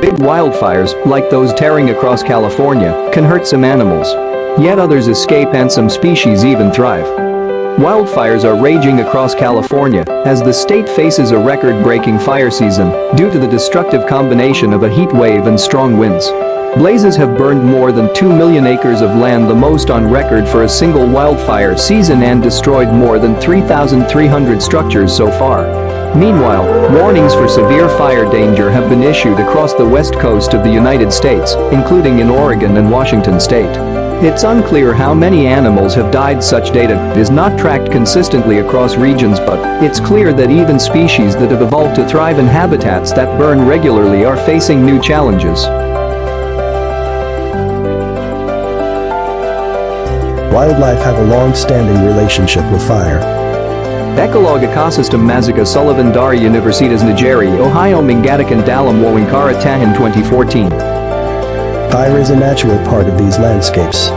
Big wildfires, like those tearing across California, can hurt some animals. Yet others escape and some species even thrive. Wildfires are raging across California as the state faces a record-breaking fire season due to the destructive combination of a heat wave and strong winds. Blazes have burned more than 2 million acres of land, the most on record for a single wildfire season, and destroyed more than 3,300 structures so far. Meanwhile, warnings for severe fire danger have been issued across the west coast of the United States, including in Oregon and Washington state. It's unclear how many animals have died. Such data is not tracked consistently across regions, but it's clear that even species that have evolved to thrive in habitats that burn regularly are facing new challenges. Wildlife have a long-standing relationship with fire. Ecolog ecosystem Mazika Sullivan Dari Universitas Negeri Ohio Mengadakan dalam Wawancara Tahun 2014. Fire is a natural part of these landscapes.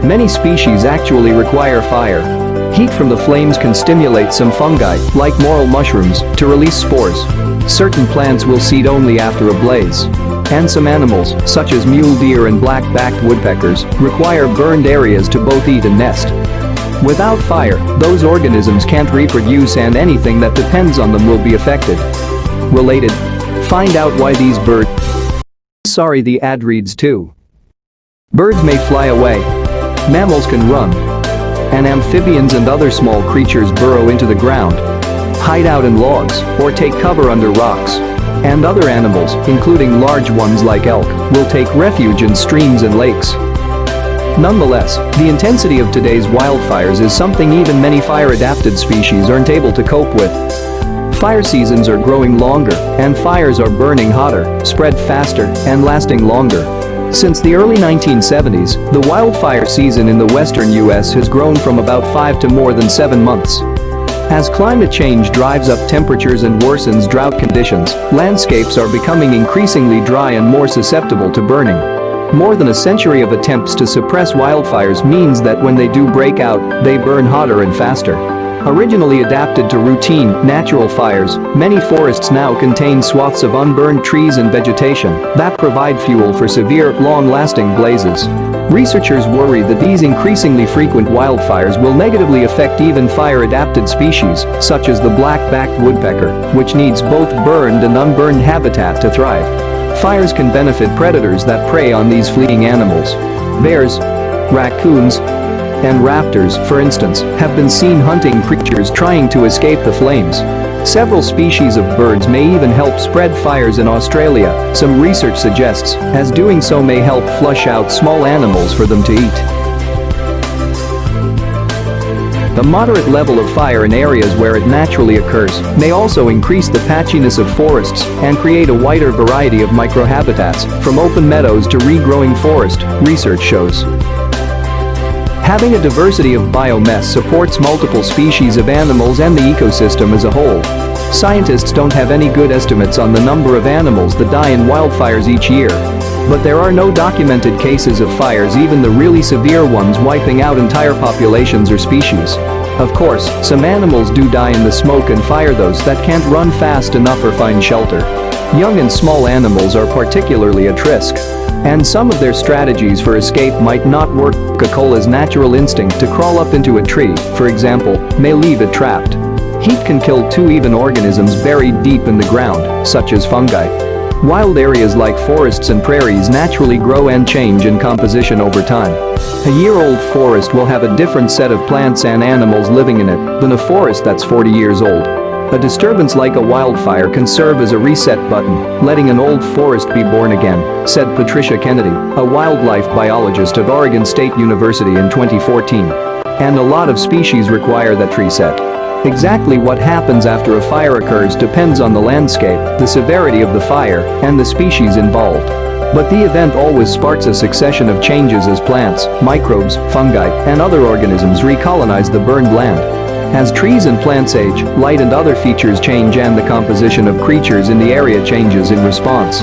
Many species actually require fire. Heat from the flames can stimulate some fungi, like morel mushrooms, to release spores. Certain plants will seed only after a blaze. And some animals, such as mule deer and black-backed woodpeckers, require burned areas to both eat and nest. Without fire, those organisms can't reproduce, and anything that depends on them will be affected. Related. Find out why these birds. Sorry, the ad reads too. Birds may fly away. Mammals can run. And amphibians and other small creatures burrow into the ground, hide out in logs, or take cover under rocks. And other animals, including large ones like elk, will take refuge in streams and lakes. Nonetheless, the intensity of today's wildfires is something even many fire-adapted species aren't able to cope with. Fire seasons are growing longer, and fires are burning hotter, spread faster, and lasting longer. Since the early 1970s, the wildfire season in the western U.S. has grown from about 5 to more than 7 months. As climate change drives up temperatures and worsens drought conditions, landscapes are becoming increasingly dry and more susceptible to burning. More than a century of attempts to suppress wildfires means that when they do break out, they burn hotter and faster. Originally adapted to routine, natural fires, many forests now contain swaths of unburned trees and vegetation that provide fuel for severe, long-lasting blazes. Researchers worry that these increasingly frequent wildfires will negatively affect even fire-adapted species, such as the black-backed woodpecker, which needs both burned and unburned habitat to thrive. Fires can benefit predators that prey on these fleeing animals. Bears, raccoons, and raptors, for instance, have been seen hunting creatures trying to escape the flames. Several species of birds may even help spread fires in Australia, some research suggests, as doing so may help flush out small animals for them to eat. The moderate level of fire in areas where it naturally occurs may also increase the patchiness of forests and create a wider variety of microhabitats, from open meadows to regrowing forest, research shows. Having a diversity of biomass supports multiple species of animals and the ecosystem as a whole. Scientists don't have any good estimates on the number of animals that die in wildfires each year. But there are no documented cases of fires, even the really severe ones, wiping out entire populations or species. Of course, some animals do die in the smoke and fire, those that can't run fast enough or find shelter. Young and small animals are particularly at risk. And some of their strategies for escape might not work. Coca-Cola's natural instinct to crawl up into a tree, for example, may leave it trapped. Heat can kill too, even organisms buried deep in the ground, such as fungi. Wild areas like forests and prairies naturally grow and change in composition over time. A year-old forest will have a different set of plants and animals living in it than a forest that's 40 years old. A disturbance like a wildfire can serve as a reset button, letting an old forest be born again, said Patricia Kennedy, a wildlife biologist of Oregon State University, in 2014. And a lot of species require that reset. Exactly what happens after a fire occurs depends on the landscape, the severity of the fire, and the species involved. But the event always sparks a succession of changes as plants, microbes, fungi, and other organisms recolonize the burned land. As trees and plants age, light and other features change, and the composition of creatures in the area changes in response.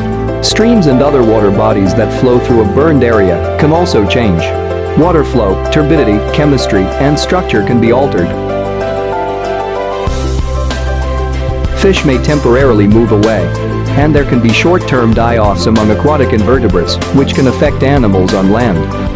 Streams and other water bodies that flow through a burned area can also change. Water flow, turbidity, chemistry, and structure can be altered. Fish may temporarily move away. and there can be short-term die-offs among aquatic invertebrates, which can affect animals on land.